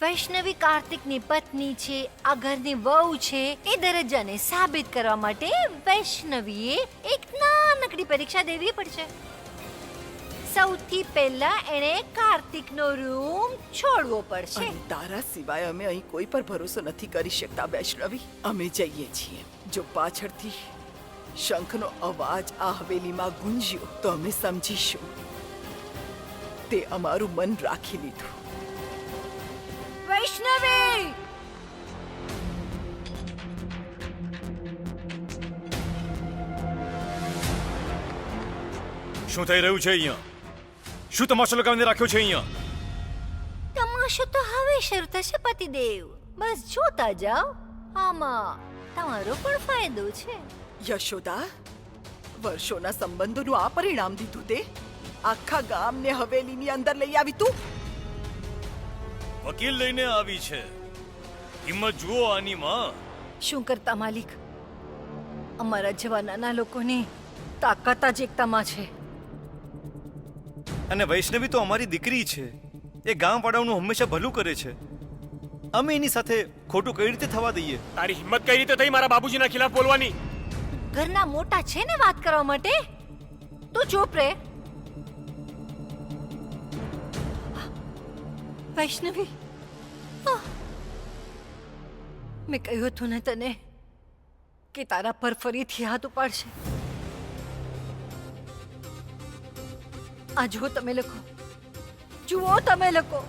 વૈષ્ણવી કાર્તિકની પત્ની છે, આ ઘરની વહુ છે, એ દરજ્જાને સાબિત કરવા માટે વૈષ્ણવીએ એક નાનકડી પરીક્ષા દેવી પડશે. સૌથી પહેલા એણે કાર્તિકનો રૂમ છોડવો પડશે. અને તારા સિવાય અમે અહીં કોઈ પર ભરોસો નથી કરી શકતા વૈષ્ણવી. અમે જઈએ છીએ. જો પાછળથી શંખનો અવાજ આ હવેલીમાં ગુંજ્યો તો અમે સમજીશું તે અમારું મન રાખી લીધું. વૈષ્ણવી! શું થઈ રહ્યું છે અહીંયા? શું તમાશો લગાવીને રાખ્યો છે અહીંયા? તમાશો તો હવે શરૂ થશે પતિદેવ. બસ જોતા જાઓ, આમાં તમારો પણ ફાયદો છે. યશોદા, વર્ષોના સંબંધોનું આ પરિણામ દીધું તે આખા ગામને હવેલીની અંદર લઈ આવી તું. વકીલ લઈને આવી છે. હિંમત જુઓ આની માં. શું કરતા માલિક, અમારા જેવા નાના લોકોની તાકાત જ એકતામાં છે. અને વૈષ્ણવી તો અમારી દીકરી છે. એ ગામવાળાઓનું હંમેશા ભલું કરે છે. અમે એની સાથે ખોટું કઈ રીતે થવા દઈએ? તારી હિંમત કઈ રીતે થઈ મારા બાબુજીના ખિલાફ બોલવાની? ઘરના મોટા છે ને વાત કરવા માટે, તું ચૂપ રહે. વૈષ્ણવી, મેં કહ્યું હતું ને તને કે તારા પર ફરીથી હાથ ઉપાડશે. આ જુઓ તમે લોકો, જુઓ તમે લોકો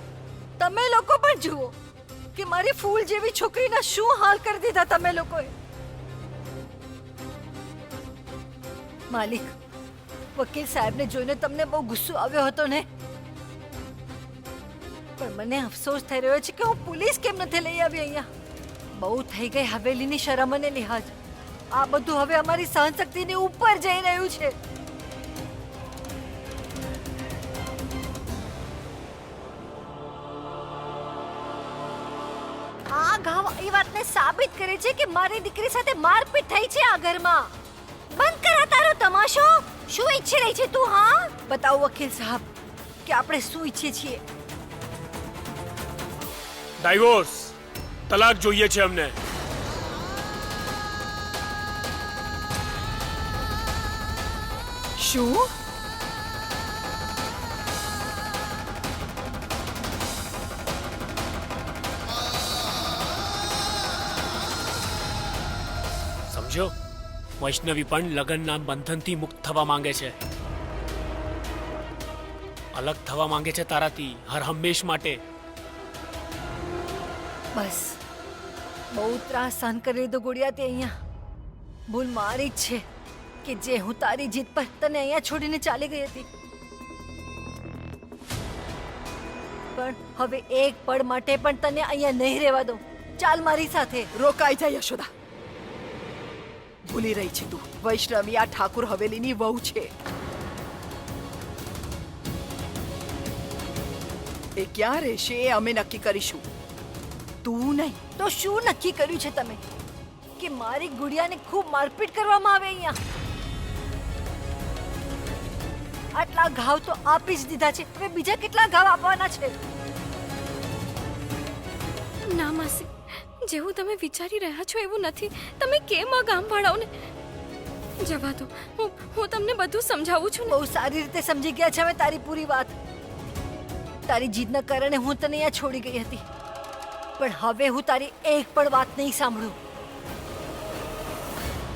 પણ જુઓ કે મારી ફૂલ જેવી છોકરીના શું હાલ કરી દીધા તમે લોકોએ. માલિક, વકીલ સાહેબને જોઈને તમને બહુ ગુસ્સો આવ્યો હતો ને, પણ મને અફસોસ થઈ રહ્યો છે કે હું પોલીસ કેમ નથી લઈ આવી અહીંયા. બહુ થઈ ગઈ હવેલીની શરમ અને લિહાજ. આ બધું હવે અમારી સહનશક્તિની ઉપર જઈ રહ્યું છે. આ ઘાવ એ વાતને સાબિત કરે છે કે મારી દીકરી સાથે મારપીટ થઈ છે આ ઘરમાં. બંધ કરા તારો તમાશો. શું ઈચ્છી રહી છે તું? હા, બતાવો વકીલ સાહેબ કે આપણે શું ઈચ્છીએ છીએ. ડાયવોર્સ, તલાક જોઈએ છે અમને. શું? સમજો, વૈષ્ણવી પણ લગ્નના બંધનથી મુક્ત થવા માંગે છે. અલગ થવા માંગે છે તારાથી હર હંમેશ માટે. બસ, બહુ ત્રાસ સહન કરી લીધો ગુડિયા તે અહીંયા. ભૂલ મારી જ છે કે જે હું તારી જીત પર તને અહીંયા છોડીને ચાલી ગઈ હતી. પણ હવે એક પળ માટે પણ તને અહીંયા નહીં રહેવા દઉં. ચાલ મારી સાથે. રોકાઈ જા યશોદા. ભૂલી રહી છે તું, વૈષ્ણવી આ ઠાકુર હવેલીની વહુ છે. એ ક્યાં રહેશે એ અમે નક્કી કરીશું, તું નહીં. તો શું નક્કી કર્યું છે તમે કે મારી ગુડિયાને ખૂબ મારપીટ કરવામાં આવે અહીંયા? આટલા ઘાવ તો આપી જ દીધા છે, હવે બીજા કેટલા ઘાવ આપવાના છે? ના માસી, જેવું તમે વિચારી રહ્યા છો એવું નથી. તમે કેમ આ ગામવાળાઓને જવા દો. હું તમને બધું સમજાવું છું ને. બહુ સારી રીતે સમજી ગયા છે હવે તારી પૂરી વાત. તારી જીદના કારણે હું તને અહીંયા છોડી ગઈ હતી, પણ હવે હું તારી એક પણ વાત નહીં સાંભળું.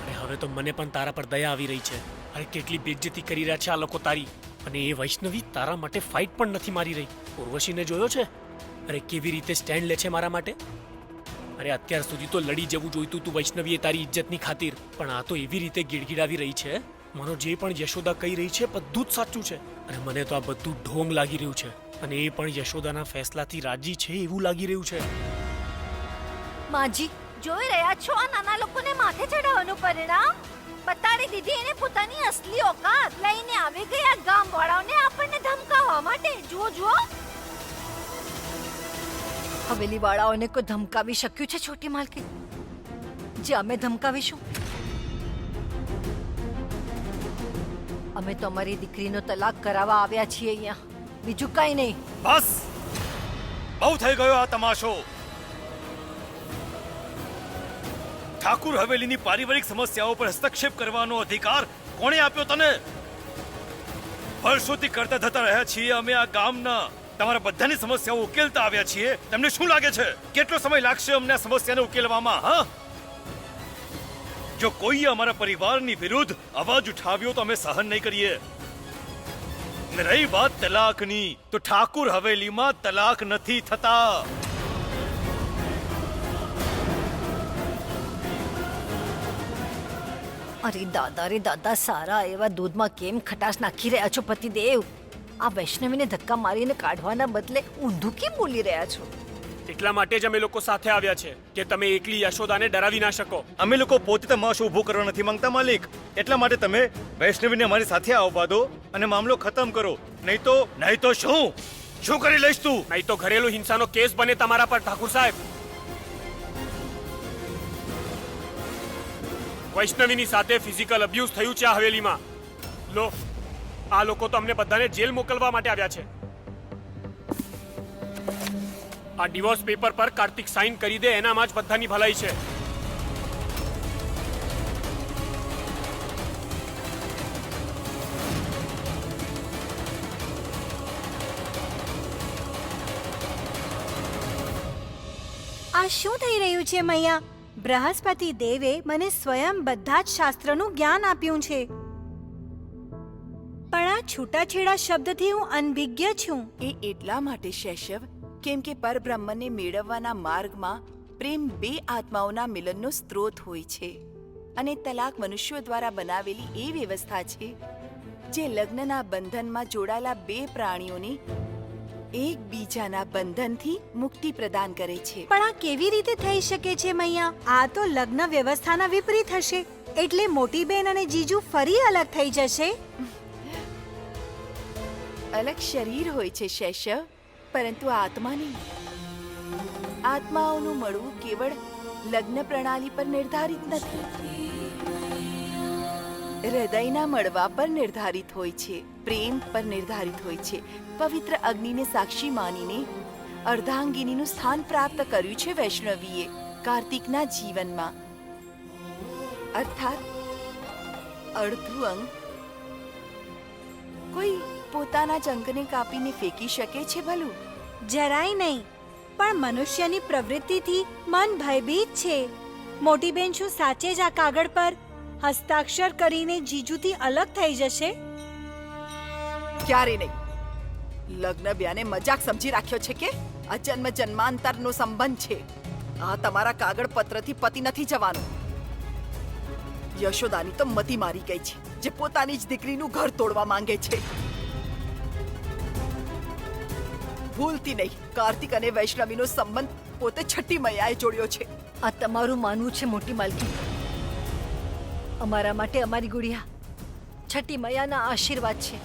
અને હવે તો મને પણ તારા પર દયા આવી રહી છે. અરે કેટલી બેઇજ્જતી કરી રહ્યા છે આ લોકો તારી. અને એ વૈષ્ણવી તારા માટે ફાઇટ પણ નથી મારી રહી. ઉર્વશીને જોયો છે? અરે કેવી રીતે સ્ટેન્ડ લે છે મારા માટે. અરે અત્યાર સુધી તો લડી જવું જોઈતું તું વૈષ્ણવીએ તારી ઇજ્જતની ખાतिर, પણ આ તો એવી રીતે ગીડગીડાવી રહી છે. માનો જે પણ યશોદા કહી રહી છે બધું જ સાચું છે. અને મને તો આ બધું ઢોંગ લાગી રહ્યું છે. અને એ પણ યશોદાના ફેસલાથી રાજી છે એવું લાગી રહ્યું છે. માજી, જોઈ રહ્યા છો આ નાના લોકોને માથે ચડાવવાનું પરિણામ? બતાડી દીધી એને પોતાની અસલી ઓકાત. લઈને આવી ગયા ગામવાળાઓને આપણને ધમકાવવા માટે. જુઓ જુઓ, હવેલી વાળાઓને કોઈ ધમકાવી શક્યું છે છોટી માલકી જે અમે ધમકાવીશું? અમે તો અમારી દીકરીનો તલાક કરાવવા આવ્યા છીએ અહીંયા, બીજું કઈ નહીં. બસ! બહુ થઈ ગયો આ તમાશો. ઠાકુર હવેલીની પારિવારિક સમસ્યાઓ પર હસ્તક્ષેપ કરવાનો અધિકાર કોણે આપ્યો તને? વર્ષોથી કરતા થતા રહ્યા છીએ અમે આ ગામના. તમારા બધાની સમસ્યાઓ ઉકેલતા આવ્યા છીએ. તમને શું લાગે છે કેટલો સમય લાગશે અમને આ સમસ્યાને ઉકેલવામાં? હા, જો કોઈએ અમારા પરિવારની વિરુદ્ધ અવાજ ઉઠાવ્યો તો અમે સહન નહીં કરીએ. ને રહી વાત તલાકની, તો ઠાકુર હવેલીમાં તલાક નથી થતા. અરે દાદા રે દાદા, સારા એવા દૂધમાં કેમ ખટાશ નાખી રહ્યા છો પતિદેવ? આ વૈષ્ણવીને ધક્કા મારીને કાઢવાના બદલે ઊંધું કેમ બોલી રહ્યા છો? એટલા માટે જ અમે લોકો સાથે આવ્યા છે કે તમે એકલી યશોદાને ડરાવી ના શકો. અમે લોકો પોતે તમાશો ઊભો કરવા નથી માંગતા માલિક. એટલા માટે તમે વૈષ્ણવીને અમારી સાથે આવવા દો અને મામલો ખતમ કરો. નહીં તો શું કરી લઈશ તું? નહીં તો ઘરેલું હિંસાનો કેસ બને તમારા પર ઠાકુર સાહેબ. વૈષ્ણવીની સાથે ફિઝિકલ અબ્યુઝ થયું છે આ હવેલીમાં. લો, આ લોકો તો અમને બધાને જેલ મોકલવા માટે આવ્યા છે. આ ડિવોર્સ પેપર પર કાર્તિક સાઇન કરી દે એનામાં જ બધાની ભલાઈ છે. આ શું થઈ રહ્યું છે મૈયા? બૃહસ્પતિ દેવે મને સ્વયં બધા જ શાસ્ત્રનું જ્ઞાન આપ્યું છે, પણ આ છૂટાછેડા શબ્દથી હું અનભિજ્ઞ છું. એ એટલા માટે શૈશવ, કેમ કે પરબ્રહ્મને મેળવવાના માર્ગમાં પ્રેમ બે આત્માઓના મિલનનો સ્ત્રોત હોય છે અને તલાક મનુષ્યો દ્વારા બનાવેલી એ વ્યવસ્થા છે જે લગ્નના બંધનમાં જોડાયેલા બે પ્રાણીઓને એકબીજાના બંધનથી મુક્તિ પ્રદાન કરે છે. પણ આ કેવી રીતે થઈ શકે છે મૈયા? આ તો લગ્ન વ્યવસ્થાના વિપરીત હશે. એટલે મોટી બેન અને જીજુ ફરી અલગ થઈ જશે? અલગ શરીર હોય છે શૈશવ, પરંતુ આત્મા નહીં. આત્માઓનું મળવું કેવળ લગ્ન પ્રણાલી પર નિર્ધારિત નથી, હૃદયના મળવા પર નિર્ધારિત હોય છે, પ્રેમ પર નિર્ધારિત હોય છે. પવિત્ર અગ્નિને સાક્ષી માનીને અર્ધાંગિનીનું સ્થાન પ્રાપ્ત કર્યું છે વૈષ્ણવીએ કાર્તિકના જીવનમાં. અર્થાત અડધું અંગ. કોઈ પોતાના જ અંગને કાપીને ફેંકી શકે છે ભલું? જરાય નહીં. પણ મનુષ્યની પ્રવૃત્તિથી મન ભયભીત છે. મોટી બેન શું સાચે જ આ કાગળ પર હસ્તાક્ષર કરીને જીજુથી અલગ થઈ જશે? ક્યારે નહીં. લગ્ન બ્યાને મજાક સમજી રાખ્યો છે કે આ જન્મ જન્માંતરનો સંબંધ છે. આ તમારા કાગળ પત્રથી પતિ નથી જવાનો. યશોદાની તો મતી મારી ગઈ છે, જે પોતાની જ દીકરીનું ઘર તોડવા માંગે છે. ભૂલતી નહીં, કાર્તિક અને વૈષ્ણવીનો સંબંધ પોતે છઠ્ઠી મૈયાએ જોડ્યો છે. આ તમારું માનવું છે મોટી માલકી? અમારા માટે અમારી ગુડિયા છઠ્ઠી મૈયાના આશીર્વાદ છે.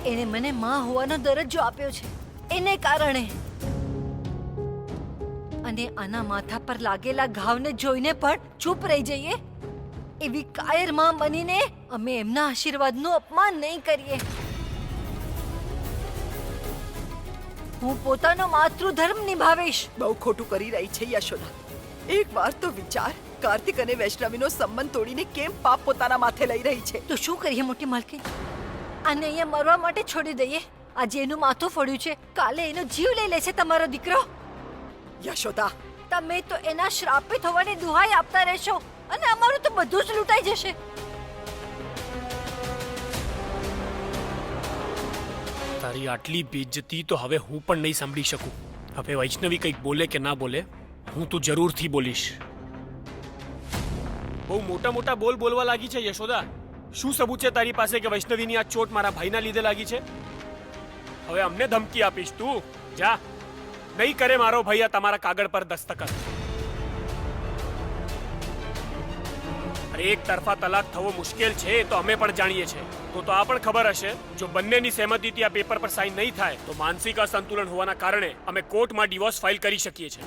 એને મને માં હોવાનો દરજ્જો આપ્યો છે, એને કારણે. અને આના માથા પર લાગેલા ઘાવને જોઈને પણ ચૂપ રહી જઈએ એવી કાયર માં બનીને અમે એમના આશીર્વાદનું અપમાન નહીં કરીએ. હું પોતાનો માતૃધર્મ નિભાવીશ. બહુ ખોટું કરી રહી છે યશોદા. એક વાર તો વિચાર, કાર્તિક અને વૈષ્ણવીનો સંબંધ તોડીને કેમ પાપ પોતાના માથે લઈ રહી છે. તો શું કરીએ મોટી માલકી? આને અહીંયા મરવા માટે છોડી દઈએ. આજે એનું માથું ફોડ્યું છે, કાલે એનો જીવ લઈ લેશે તમારો દીકરો. યશોદા, તમે તો એના શ્રાપિત હોવાની દુહાઈ આપતા રહેશો અને અમારું તો બધું જ લૂંટાઈ જશે. તારી આટલી બેઇજ્જતી તો હવે હું પણ નહીં સાંભળી શકું. હવે વૈષ્ણવી કંઈક બોલે કે ના બોલે, હું તો જરૂરથી બોલીશ. બહુ મોટા મોટા બોલ બોલવા લાગી છે યશોદા. શું સબૂત છે તારી પાસે કે વૈષ્ણવીની આ ચોટ મારા ભાઈના લીધે લાગી છે? હવે અમને ધમકી આપીશ તું? જા, નહીં કરે મારો ભાઈ આ તમારા કાગળ પર દસ્તખત. અરે એક તરફા તલાક થવો મુશ્કેલ છે તો અમે પણ જાણીએ છીએ. તો આ પણ ખબર હશે, જો બંનેની સહેમતીથી આ પેપર પર સાઇન નહીં થાય તો માનસિક અસંતુલન હોવાના કારણે અમે કોર્ટમાં ડિવોર્સ ફાઇલ કરી શકીએ છીએ.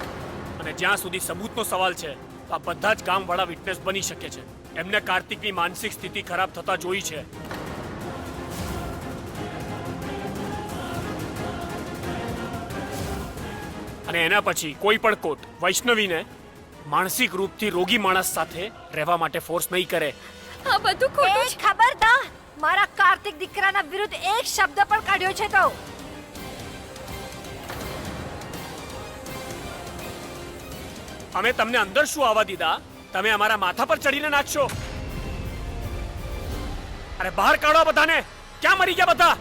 અને જ્યાં સુધી સબૂતનો સવાલ છે તો આ બધા જ ગામવાળા વિટનેસ બની શકે છે. એમને કાર્તિકની માનસિક સ્થિતિ ખરાબ થતા જોઈ છે. અને એના પછી કોઈ પણ કોર્ટ વૈષ્ણવીને માનસિક રૂપથી રોગી માણસ સાથે રહેવા માટે ફોર્સ નહીં કરે. આ બધું ખોટું એ ખબરદાર મારા કાર્તિક દીકરાના વિરુદ્ધ એક શબ્દ પણ કાઢ્યો છે તો અમે તમને અંદર શું આવવા દીધા? તમે અમારા માથા પર ચડીને નાચશો. અરે બહાર કાઢો બધાને. ક્યાં મરી ગયા બધા?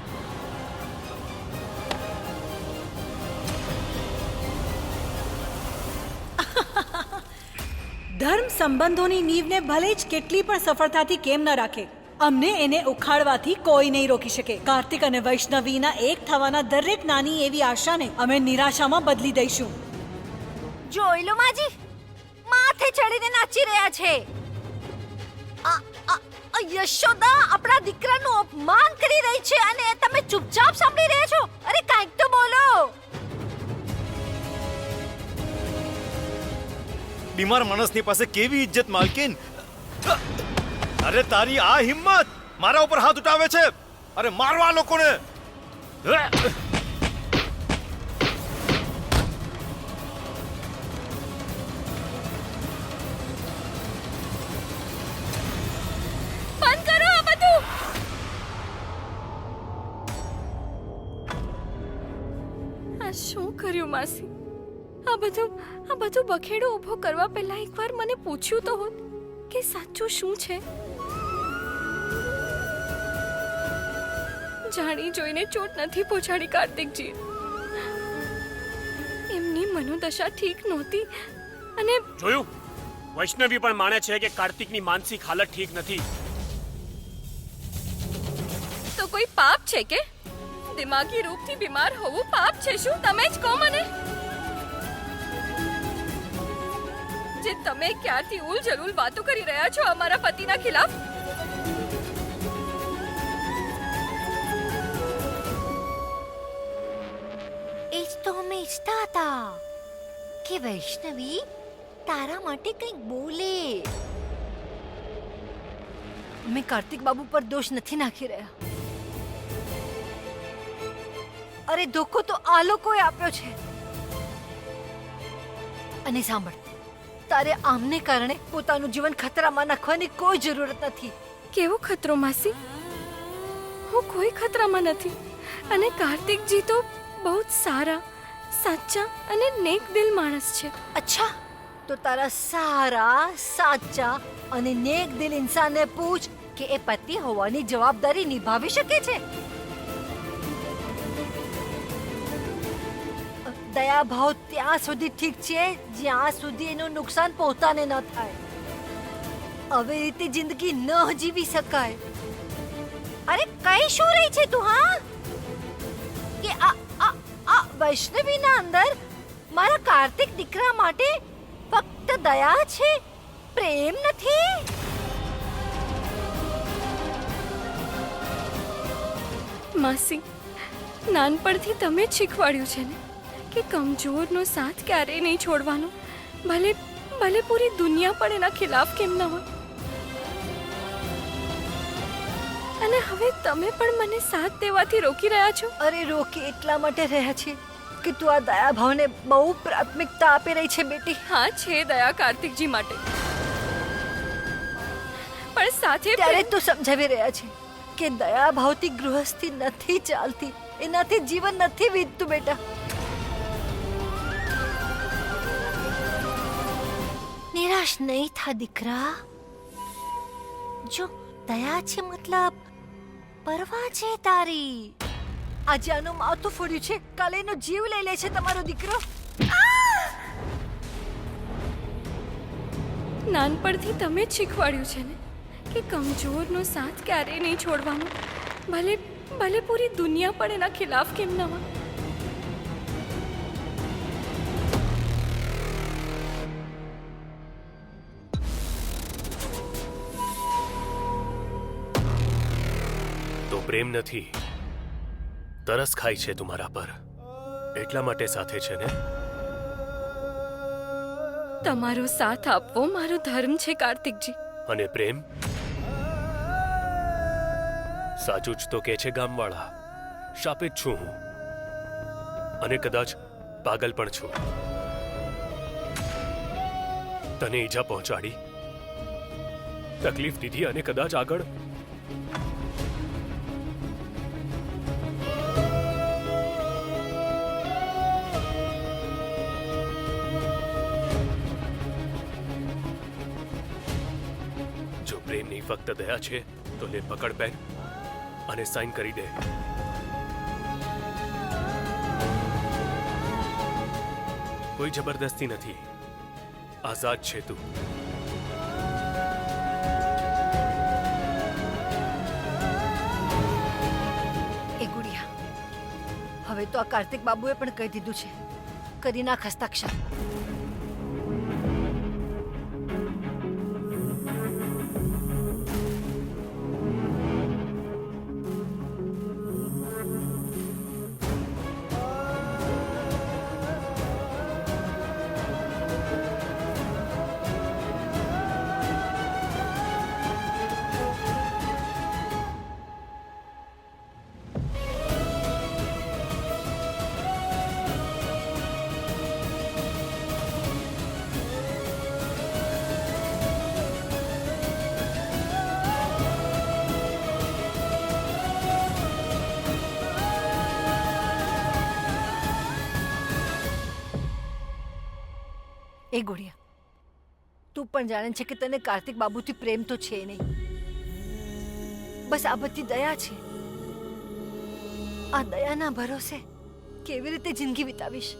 ધર્મ સંબંધોની નીવને ભલે જ કેટલી પણ સફળતાથી કેમ ન રાખે, અમને એને ઉખાડવાથી કોઈ નહીં રોકી શકે. કાર્તિક અને વૈષ્ણવીના એક થવાના દરેક નાની એવી આશાને અમે નિરાશામાં બદલી દઈશું. જોઈ લો માજી માથે ચડીને નાચી રહ્યા છે. યશોદા આપણા દીકરાનું અપમાન કરી રહી છે અને તમે ચૂપચાપ સાંભળી રહ્યા છો. અરે કાંઈક તો બોલો. બીમાર માણસની પાસે કેવી ઇજ્જત માલકીન! અરે તારી આ હિંમત મારા ઉપર હાથ ઉઠાવે છે! અરે મારવા લોકોને! બંધ કરો આ બધું. આ શું કર્યું માસી? આ બધું બખેડો ઊભો કરવા પહેલા એકવાર મને પૂછ્યું તો હોત કે સાચું શું છે. જાણી જોઈને ચોટ નથી પહોંચાડી કાર્તિકજી. એમની મનોદશા ઠીક નહોતી અને જોયું? વૈષ્ણવી પણ માને છે કે કાર્તિકની માનસિક હાલત ઠીક નથી. તો કોઈ પાપ છે કે? દિમાગી રૂપથી બીમાર હોવું પાપ છે શું? તમે જ કહો મને. જે તમે ક્યારથી ઉલ જલુલ વાતો કરી રહ્યા છો અમારા પતિના ખિલાફ. એ જ તો અમે ઈચ્છતા હતા કે વૈષ્ણવી તારા માટે કંઈક બોલે. અમે કાર્તિક બાબુ પર દોષ નથી નાખી રહ્યા. અરે ધોકો તો આ લોકોએ આપ્યો છે. અને સાંભળ, તારે આમને કારણે પોતાનું જીવન ખતરામાં નાખવાની કોઈ જરૂરત નથી. કેવો ખતરો માસી? હું કોઈ ખતરામાં નથી અને કાર્તિકજી તો બહુ જ સારા, સાચા અને નેક દિલ માણસ છે. અચ્છા, તો તારા સારા, સાચા અને નેક દિલ ઇન્સાનને પૂછ કે એ પતિ હોવાની જવાબદારી નિભાવી શકે છે. દયાભાવ ત્યાં સુધી ઠીક છે જ્યાં સુધી એનું નુકસાન પોતાને ન થાય. આવી રીતે જિંદગી ન જીવી શકાય. અરે કઈ શું રહી છે તું? હા, કે આ વૈષ્ણવીના અંદર મારા કાર્તિક દીકરા માટે ફક્ત દયા છે, પ્રેમ નથી. માસી, નાનપણથી તમે જ શીખવાડ્યું છે ને કે કમજોરનો સાથ ક્યારેય નહીં છોડવાનો. ભલે પૂરી દુનિયા પણ એના ખિલાફ કેમ ન હોય. અને હવે તમે પણ મને સાથ દેવાથી રોકી રહ્યા છો. અરે રોકી એટલા માટે રહ્યા છે કે તું આ દયા ભાવને બહુ પ્રાથમિકતા આપી રહી છે બેટી. હા, છે દયા કાર્તિકજી માટે, પણ સાથે ત્યારે તું સમજાવી રહ્યા છે કે દયા ભાવથી ગૃહસ્થી નથી ચાલતી, એનાથી જીવન નથી વીતતું બેટા. નિરાશ નહીં થા દીકરા. જો દયા છે મતલબ પરવા છે તારી. આજે આનું માથું ફોડ્યું છે, કાલે એનો જીવ લઈ લે છે તમારો દીકરો. નાનપણથી તમે જ શીખવાડ્યું છે ને કે કમજોરનો સાથ ક્યારેય નહીં છોડવાનો. ભલે પૂરી દુનિયા પણ એના ખિલાફ કેમ ન હોય. તો પ્રેમ નથી, તરસ ખાય છે તમારા પર, એટલા માટે સાથે છે ને? તમારો સાથ આપવો મારો ધર્મ છે કાર્તિકજી. અને પ્રેમ? સાચું જ તો કે છે ગામવાળા. શાપિત છું હું અને કદાચ પાગલ પણ છું. તને ઈજા પહોંચાડી, તકલીફ દીધી અને કદાચ આગળ જો પ્રેમની ફક્ત દયા છે તો લે પકડ પેન અને સાઇન કરી દે. કોઈ જબરદસ્તી નથી, આઝાદ છે તું. એ ગુડિયા, હવે તો આ કાર્તિક બાબુએ પણ કહી દીધું છે, કરી નાખ હસ્તાક્ષર. એ ગુડિયા, તું પણ જાણે છે કે તને કાર્તિક બાબુથી પ્રેમ તો છે નહીં, બસ આ બધી દયા છે. આ દયાના ભરોસે કેવી રીતે જિંદગી વિતાવીશ?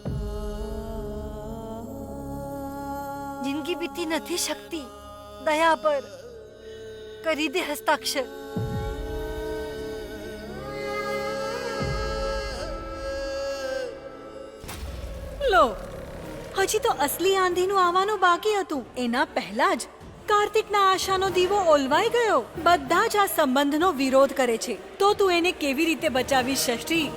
જિંદગી વીતી નથી શકતી દયા પર. કરી દે હસ્તાક્ષર. લો, હજી તો અસલી આંધીનું આવવાનું બાકી હતું. એના પહેલા જ કાર્તિકના આશાનો દીવો ઓલવાઈ ગયો. બધા જ આ સંબંધનો વિરોધ કરે છે, તો તું એને કેવી રીતે બચાવીશ ષષ્ઠી?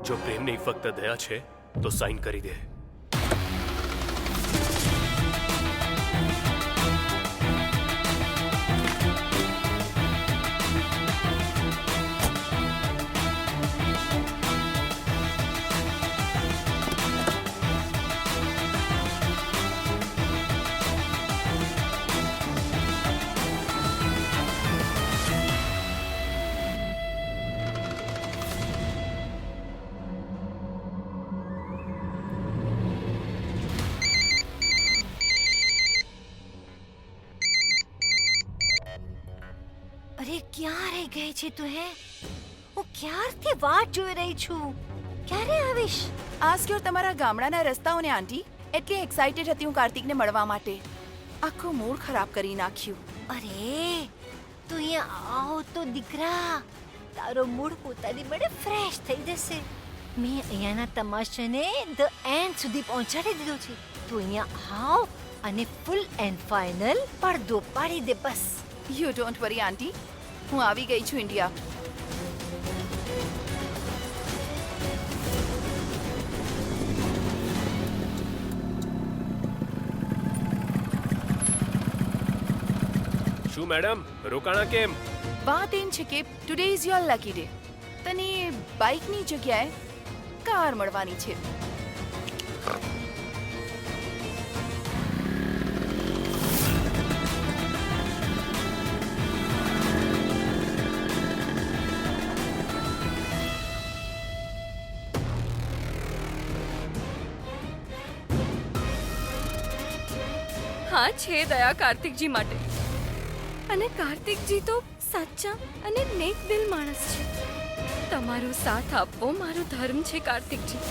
જો પ્રેમ નહીં ફક્ત દયા છે તો સાઇન કરી દે. અરે ક્યાં રહી ગઈ છે તું? હે, હું ક્યારથી વાટ જોઈ રહી છું. ક્યારે આવીશ? આસ્ક યોર તમારા ગામડાના રસ્તાઓને આંટી. એટલી એક્સાઇટેડ હતી હું કાર્તિકને મળવા માટે. આખો મૂડ ખરાબ કરી નાખ્યું. અરે તું અહીંયા આવ તો દીકરા, તારો મૂડ પોતાની મળે ફ્રેશ થઈ જશે. મેં અહીંયાના તમાશાને ધ એન્ડ સુધી પહોંચાડી દીધો છે. તું અહીંયા આવ અને ફૂલ એન્ડ ફાઇનલ પડદો પાડી દે બસ. યુ ડોન્ટ વરી આંટી, હું આવી ગઈ છું ઇન્ડિયા. શું મેડમ, રોકાણા કેમ? વાત એમ છે કે today is your lucky day. તને બાઇકની જગ્યાએ કાર મળવાની છે. હા, છે દયા કાર્તિકજી માટે. અને કાર્તિકજી તો સાચા અને નેક દિલ માણસ છે. તમારો સાથ આપવો મારો ધર્મ છે કાર્તિકજી.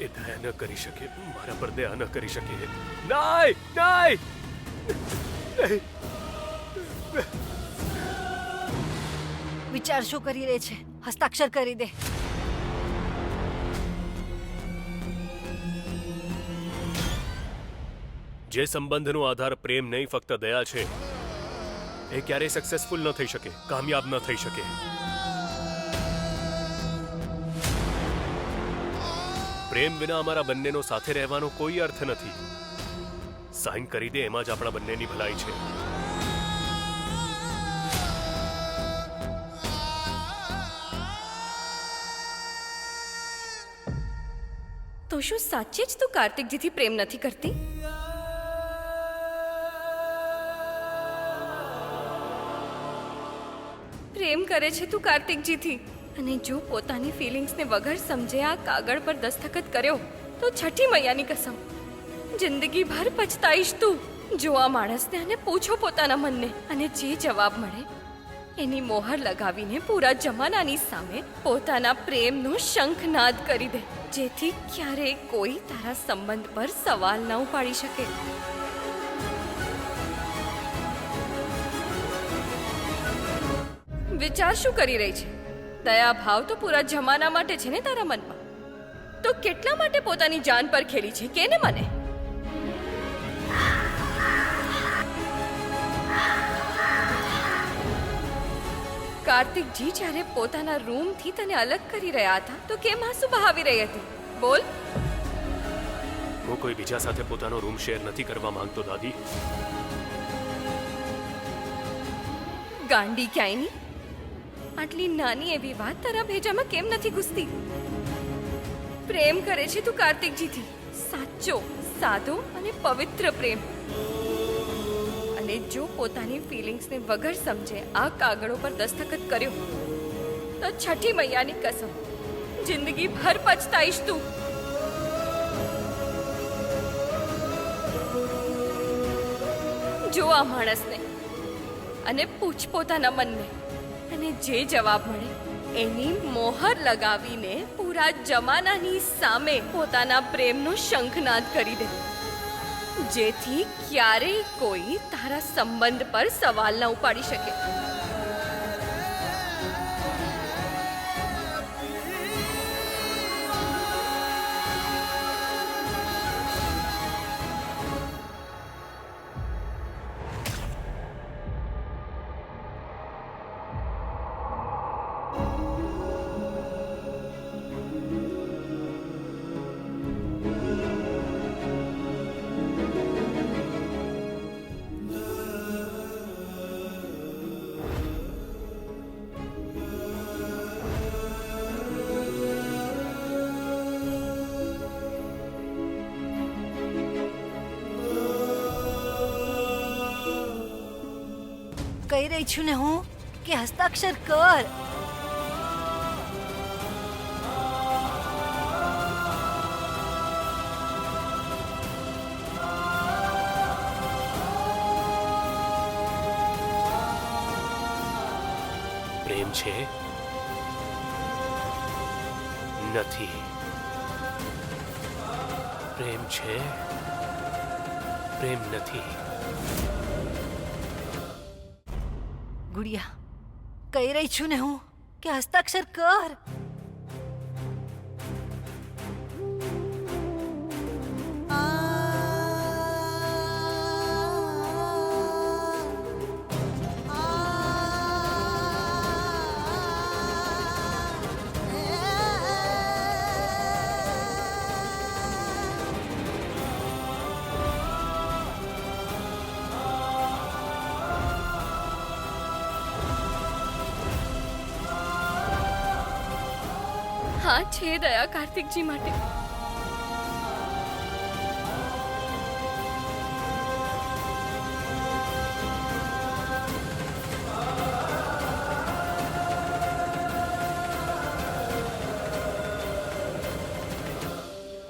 એ દયા ન કરી શકે, મારા પર દયા ન કરી શકે. નાય નાય. વિચાર શું કરી રહી છે? હસ્તાક્ષર કરી દે. જે સંબંધનો આધાર પ્રેમ નહીં ફક્ત દયા છે, એ ક્યારેય સક્સેસફુલ ન થઈ શકે, કામયાબ ન થઈ શકે. પ્રેમ વિના અમારા બંનેનો સાથે રહેવાનો કોઈ અર્થ નથી. સાઇન કરી દે, એમાં જ આપણા બંનેની ભલાઈ છે. તો શું સાચે જ તું કાર્તિકજીથી પ્રેમ નથી કરતી? પ્રેમ કરે છે તું કાર્તિકજીથી, અને જો પોતાની ફિલિંગ્સને વગર સમજે આ કાગળ પર દસ્તખત કર્યો તો છઠ્ઠી મૈયાની કસમ જિંદગીભર પછતાઈશ તું. જો આ માણસને અને પૂછો પોતાના મનને, અને જે જવાબ મળે એની મોહર લગાવીને પૂરા જમાનાની સામે પોતાના પ્રેમનો શંખનાદ કરી દે, જેથી ક્યારેય કોઈ તારા સંબંધ પર સવાલ ન ઉપાડી શકે. વિચાર શું કરી રહી છે? દયા ભાવ તો પૂરા જમાના માટે છે ને તારા મનમાં, તો કેટલા માટે પોતાની જાન પર ખેલી છે કે ને મને? કાર્તિકજી જ્યારે પોતાના રૂમથી તને અલગ કરી રહ્યા હતા તો કેમ આંસુ બહાવી રહી હતી? બોલ. હું કોઈ બીજા સાથે પોતાનો રૂમ શેર નથી કરવા માંગતો દાદી. ગાંડી ક્યાંયની? આટલી નાની એવી વાત તારા ભેજામાં કેમ નથી ઘૂસતી? પ્રેમ કરે છે તું કાર્તિકજીથી, સાચો, સાદો અને પવિત્ર પ્રેમ. અને જો પોતાની ફિલિંગ્સને વગર સમજે આ કાગળો પર દસ્તખત કર્યો તો છઠ્ઠી મૈયાની કસમ જિંદગી ભર પછતાઈશ તું. જો આ માણસને અને પૂછ પોતાના મનને, અને જે જવાબ મળે એની મોહર લગાવીને પૂરા જમાનાની સામે પોતાના પ્રેમનો શંખનાદ કરી દે, જેથી ક્યારેય કોઈ તારા સંબંધ પર સવાલ ન ઉપાડી શકે. કહી રહી છું ને હું કે હસ્તાક્ષર કર. પ્રેમ છે નથી. પ્રેમ છે પ્રેમ નથી. ગુડિયા, કહી રહી છું ને હું કે હસ્તાક્ષર કર. હા, છે દયા કાર્તિકજી માટે.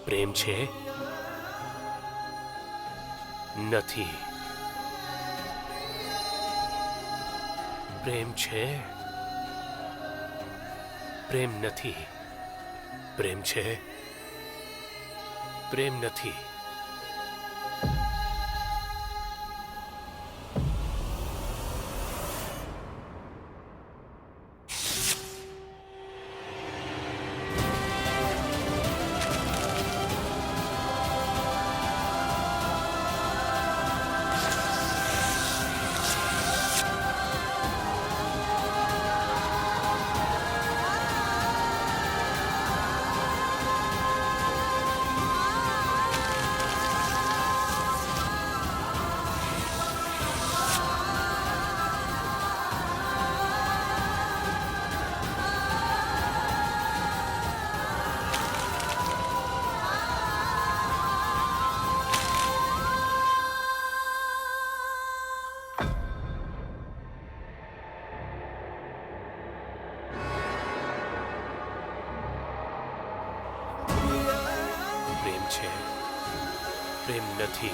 પ્રેમ છે નથી. પ્રેમ છે પ્રેમ નથી. પ્રેમ છે પ્રેમ નથી. પ્રેમ નથી.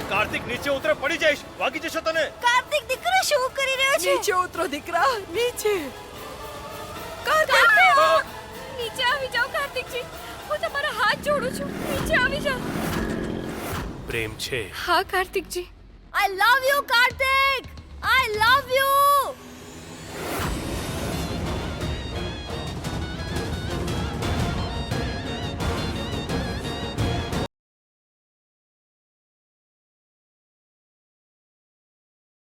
કાર્તિક નીચે ઉતરે પડી જઈશ, વાગી જશો તને. કાર્તિક દીકરો શું કરી રહ્યો છે? નીચે ઉતરો દીકરા, નીચે. નીચે આવી જાઓ કાર્તિકજી, હું તમારા હાથ જોડું છું, નીચે આવી જાઓ. પ્રેમ છે. હા કાર્તિકજી. I love you, Kartik. I love you.